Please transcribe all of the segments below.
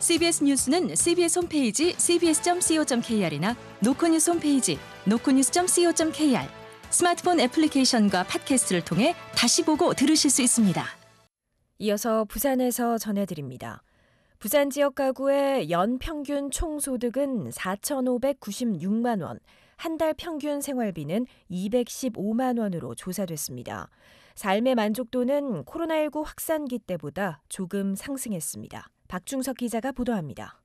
CBS 뉴스는 CBS 홈페이지 cbs.co.kr이나 노컷뉴스 홈페이지 노컷뉴스.co.kr, 스마트폰 애플리케이션과 팟캐스트를 통해 다시 보고 들으실 수 있습니다. 이어서 부산에서 전해드립니다. 부산 지역 가구의 연 평균 총소득은 4,596만 원, 한 달 평균 생활비는 215만 원으로 조사됐습니다. 삶의 만족도는 코로나19 확산기 때보다 조금 상승했습니다. 박중석 기자가 보도합니다.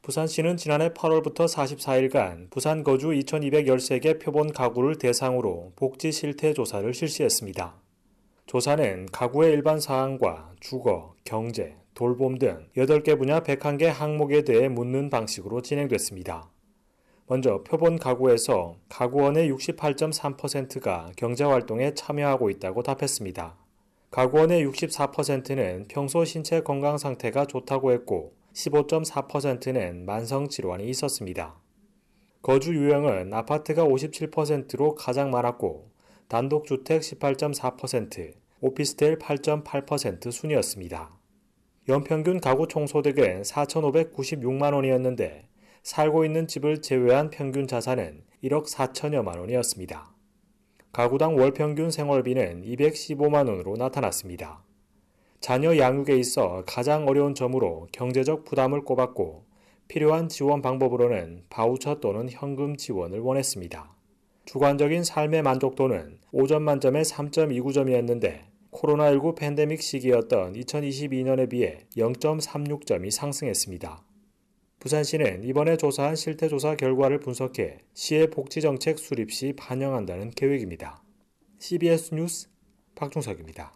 부산시는 지난해 8월부터 44일간 부산 거주 2,213개 표본 가구를 대상으로 복지 실태 조사를 실시했습니다. 조사는 가구의 일반 사항과 주거, 경제, 돌봄 등 8개 분야 101개 항목에 대해 묻는 방식으로 진행됐습니다. 먼저 표본 가구에서 가구원의 68.3%가 경제활동에 참여하고 있다고 답했습니다. 가구원의 64%는 평소 신체 건강 상태가 좋다고 했고 15.4%는 만성질환이 있었습니다. 거주 유형은 아파트가 57%로 가장 많았고 단독주택 18.4%, 오피스텔 8.8% 순이었습니다. 연평균 가구 총소득은 4,596만 원이었는데 살고 있는 집을 제외한 평균 자산은 1억 4천여만 원이었습니다. 가구당 월평균 생활비는 215만 원으로 나타났습니다. 자녀 양육에 있어 가장 어려운 점으로 경제적 부담을 꼽았고 필요한 지원 방법으로는 바우처 또는 현금 지원을 원했습니다. 주관적인 삶의 만족도는 5점 만점에 3.29점이었는데 코로나19 팬데믹 시기였던 2022년에 비해 0.36점이 상승했습니다. 부산시는 이번에 조사한 실태조사 결과를 분석해 시의 복지정책 수립 시 반영한다는 계획입니다. CBS 뉴스 박중석입니다.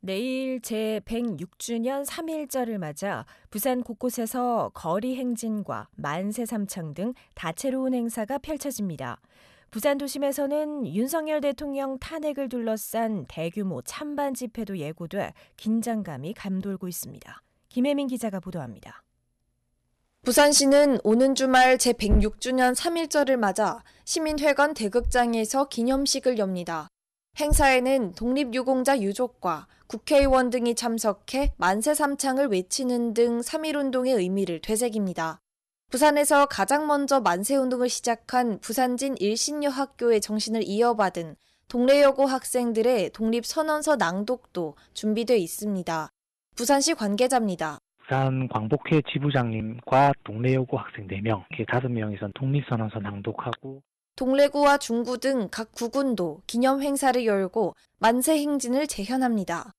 내일 제106주년 3.1절을 맞아 부산 곳곳에서 거리 행진과 만세 삼창 등 다채로운 행사가 펼쳐집니다. 부산 도심에서는 윤석열 대통령 탄핵을 둘러싼 대규모 찬반 집회도 예고돼 긴장감이 감돌고 있습니다. 김혜민 기자가 보도합니다. 부산시는 오는 주말 제106주년 3.1절을 맞아 시민회관 대극장에서 기념식을 엽니다. 행사에는 독립유공자 유족과 국회의원 등이 참석해 만세 삼창을 외치는 등 3.1운동의 의미를 되새깁니다. 부산에서 가장 먼저 만세운동을 시작한 부산진 일신여학교의 정신을 이어받은 동래여고 학생들의 독립선언서 낭독도 준비돼 있습니다. 부산시 관계자입니다. 부산 광복회 지부장님과 동래여고 학생 4명, 이렇게 5명이서 독립선언서 낭독하고 동래구와 중구 등 각 구군도 기념 행사를 열고 만세 행진을 재현합니다.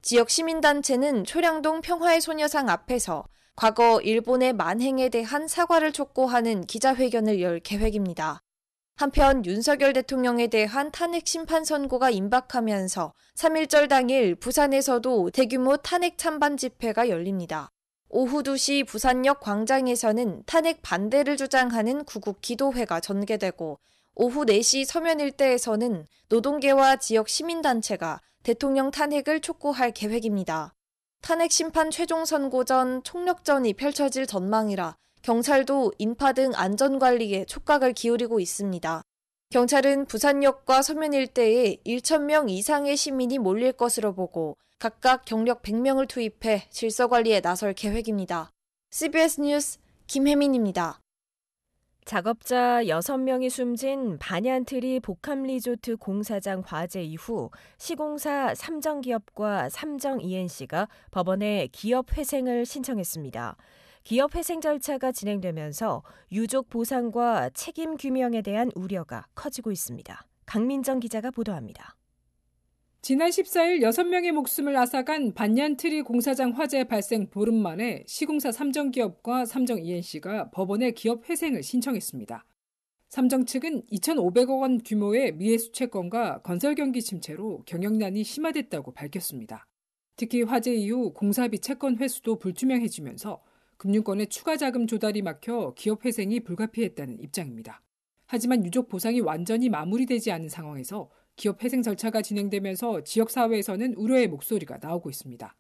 지역 시민단체는 초량동 평화의 소녀상 앞에서 과거 일본의 만행에 대한 사과를 촉구하는 기자회견을 열 계획입니다. 한편 윤석열 대통령에 대한 탄핵 심판 선고가 임박하면서 3.1절 당일 부산에서도 대규모 탄핵 찬반 집회가 열립니다. 오후 2시 부산역 광장에서는 탄핵 반대를 주장하는 구국 기도회가 전개되고 오후 4시 서면 일대에서는 노동계와 지역 시민단체가 대통령 탄핵을 촉구할 계획입니다. 탄핵 심판 최종 선고 전 총력전이 펼쳐질 전망이라 경찰도 인파 등 안전관리에 촉각을 기울이고 있습니다. 경찰은 부산역과 서면 일대에 1,000명 이상의 시민이 몰릴 것으로 보고 각각 경력 100명을 투입해 질서관리에 나설 계획입니다. CBS 뉴스 김혜민입니다. 작업자 6명이 숨진 반얀트리 복합리조트 공사장 화재 이후 시공사 삼정기업과 삼정-ENC가 법원에 기업회생을 신청했습니다. 기업회생 절차가 진행되면서 유족 보상과 책임 규명에 대한 우려가 커지고 있습니다. 강민정 기자가 보도합니다. 지난 14일 6명의 목숨을 앗아간 반얀트리 공사장 화재 발생 보름 만에 시공사 삼정기업과 삼정-ENC가 법원에 기업회생을 신청했습니다. 삼정 측은 2,500억 원 규모의 미해수채권과 건설경기 침체로 경영난이 심화됐다고 밝혔습니다. 특히 화재 이후 공사비 채권 회수도 불투명해지면서 금융권의 추가 자금 조달이 막혀 기업회생이 불가피했다는 입장입니다. 하지만 유족 보상이 완전히 마무리되지 않은 상황에서 기업회생 절차가 진행되면서 지역사회에서는 우려의 목소리가 나오고 있습니다.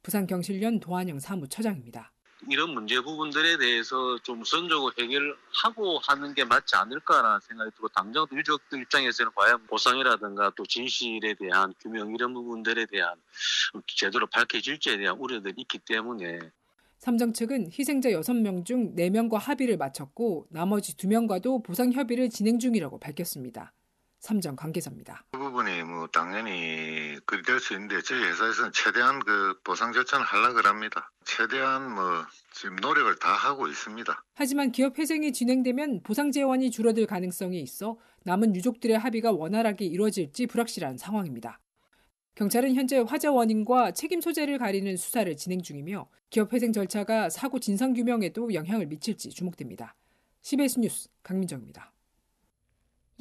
부산경실련 도한영 사무처장입니다. 이런 문제 부분들에 대해서 좀 우선적으로 해결하고 하는 게 맞지 않을까라는 생각이 들고 당장 유족들 입장에서는 과연 보상이라든가 또 진실에 대한 규명 이런 부분들에 대한 제대로 밝혀질지에 대한 우려들이 있기 때문에 삼정 측은 희생자 6명 중 4명과 합의를 마쳤고 나머지 2명과도 보상 협의를 진행 중이라고 밝혔습니다. 삼정 관계자입니다. 그 부분이 당연히 그리 될 수 있는데 저희 회사에서는 최대한 그 보상 절차는 하려고 합니다. 최대한 지금 노력을 다 하고 있습니다. 하지만 기업 회생이 진행되면 보상 재원이 줄어들 가능성이 있어 남은 유족들의 합의가 원활하게 이루어질지 불확실한 상황입니다. 경찰은 현재 화재 원인과 책임 소재를 가리는 수사를 진행 중이며 기업 회생 절차가 사고 진상 규명에도 영향을 미칠지 주목됩니다. CBS 뉴스 강민정입니다.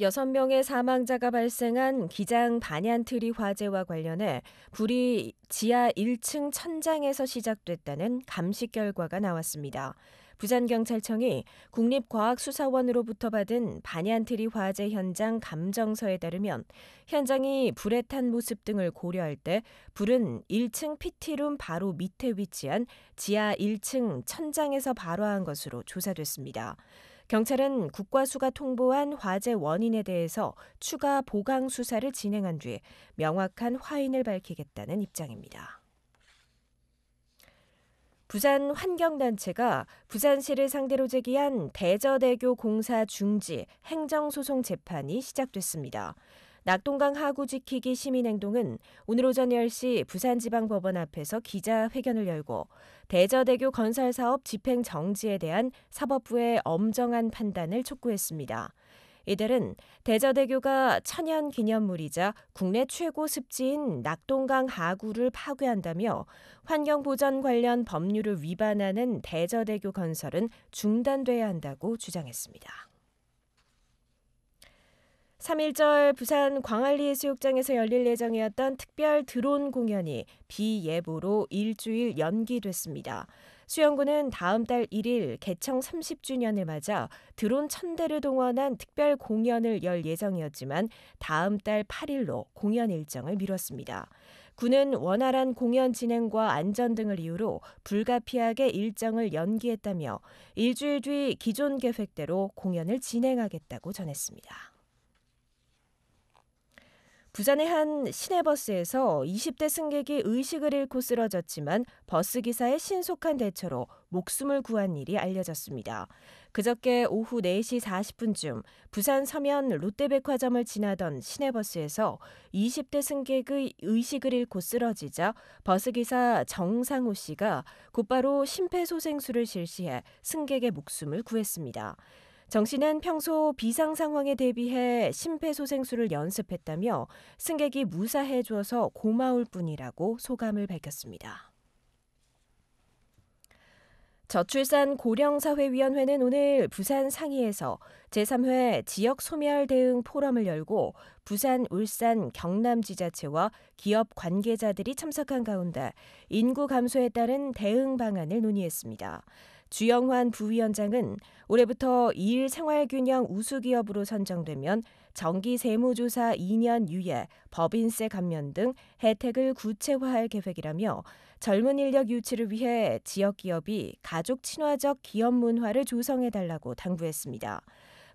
6명의 사망자가 발생한 기장 반얀트리 화재와 관련해 불이 지하 1층 천장에서 시작됐다는 감식 결과가 나왔습니다. 부산경찰청이 국립과학수사원으로부터 받은 반얀트리 화재 현장 감정서에 따르면 현장이 불에 탄 모습 등을 고려할 때 불은 1층 PT룸 바로 밑에 위치한 지하 1층 천장에서 발화한 것으로 조사됐습니다. 경찰은 국과수가 통보한 화재 원인에 대해서 추가 보강 수사를 진행한 뒤 명확한 화인을 밝히겠다는 입장입니다. 부산 환경단체가 부산시를 상대로 제기한 대저대교 공사 중지 행정소송 재판이 시작됐습니다. 낙동강 하구 지키기 시민행동은 오늘 오전 10시 부산지방법원 앞에서 기자회견을 열고 대저대교 건설사업 집행 정지에 대한 사법부의 엄정한 판단을 촉구했습니다. 이들은 대저대교가 천연기념물이자 국내 최고 습지인 낙동강 하구를 파괴한다며 환경보전 관련 법률을 위반하는 대저대교 건설은 중단돼야 한다고 주장했습니다. 3.1절 부산 광안리 해수욕장에서 열릴 예정이었던 특별 드론 공연이 비예보로 일주일 연기됐습니다. 수영구는 다음 달 1일 개청 30주년을 맞아 드론 1000대를 동원한 특별 공연을 열 예정이었지만 다음 달 8일로 공연 일정을 미뤘습니다. 구는 원활한 공연 진행과 안전 등을 이유로 불가피하게 일정을 연기했다며 일주일 뒤 기존 계획대로 공연을 진행하겠다고 전했습니다. 부산의 한 시내버스에서 20대 승객이 의식을 잃고 쓰러졌지만 버스기사의 신속한 대처로 목숨을 구한 일이 알려졌습니다. 그저께 오후 4시 40분쯤 부산 서면 롯데백화점을 지나던 시내버스에서 20대 승객의 의식을 잃고 쓰러지자 버스기사 정상호 씨가 곧바로 심폐소생술을 실시해 승객의 목숨을 구했습니다. 정 씨는 평소 비상 상황에 대비해 심폐소생술을 연습했다며 승객이 무사해줘서 고마울 뿐이라고 소감을 밝혔습니다. 저출산 고령사회위원회는 오늘 부산 상위에서 제3회 지역소멸 대응 포럼을 열고 부산, 울산, 경남 지자체와 기업 관계자들이 참석한 가운데 인구 감소에 따른 대응 방안을 논의했습니다. 주영환 부위원장은 올해부터 2일 생활균형 우수기업으로 선정되면 정기세무조사 2년 유예, 법인세 감면 등 혜택을 구체화할 계획이라며 젊은 인력 유치를 위해 지역기업이 가족 친화적 기업 문화를 조성해달라고 당부했습니다.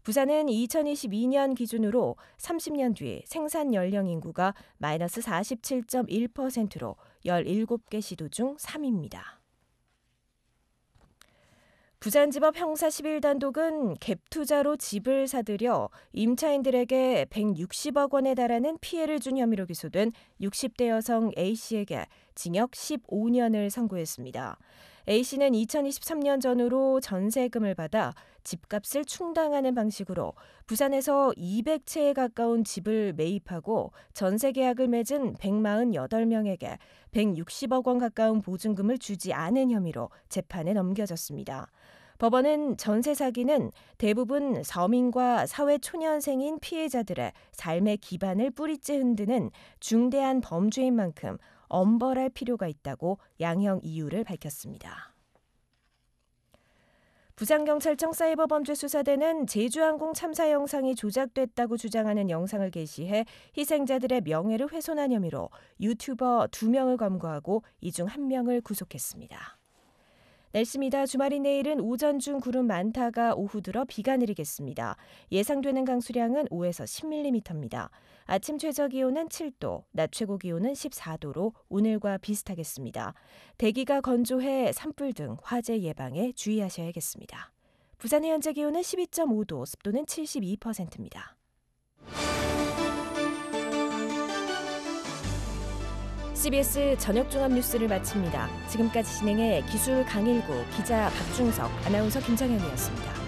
부산은 2022년 기준으로 30년 뒤 생산 연령 인구가 마이너스 47.1%로 17개 시도 중 3위입니다. 부산지법 형사 11단독은 갭투자로 집을 사들여 임차인들에게 160억 원에 달하는 피해를 준 혐의로 기소된 60대 여성 A씨에게 징역 15년을 선고했습니다. A씨는 2023년 전후로 전세금을 받아 집값을 충당하는 방식으로 부산에서 200채에 가까운 집을 매입하고 전세 계약을 맺은 148명에게 160억 원 가까운 보증금을 주지 않은 혐의로 재판에 넘겨졌습니다. 법원은 전세 사기는 대부분 서민과 사회초년생인 피해자들의 삶의 기반을 뿌리째 흔드는 중대한 범죄인 만큼 엄벌할 필요가 있다고 양형 이유를 밝혔습니다. 부산경찰청 사이버범죄수사대는 제주항공 참사 영상이 조작됐다고 주장하는 영상을 게시해 희생자들의 명예를 훼손한 혐의로 유튜버 2명을 검거하고 이 중 1명을 구속했습니다. 날씨입니다. 주말인 내일은 오전 중 구름 많다가 오후 들어 비가 내리겠습니다. 예상되는 강수량은 5에서 10mm입니다. 아침 최저 기온은 7도, 낮 최고 기온은 14도로 오늘과 비슷하겠습니다. 대기가 건조해 산불 등 화재 예방에 주의하셔야겠습니다. 부산의 현재 기온은 12.5도, 습도는 72%입니다. CBS 저녁 종합 뉴스를 마칩니다. 지금까지 진행해 기술 강일구, 기자 박중석, 아나운서 김정현이었습니다.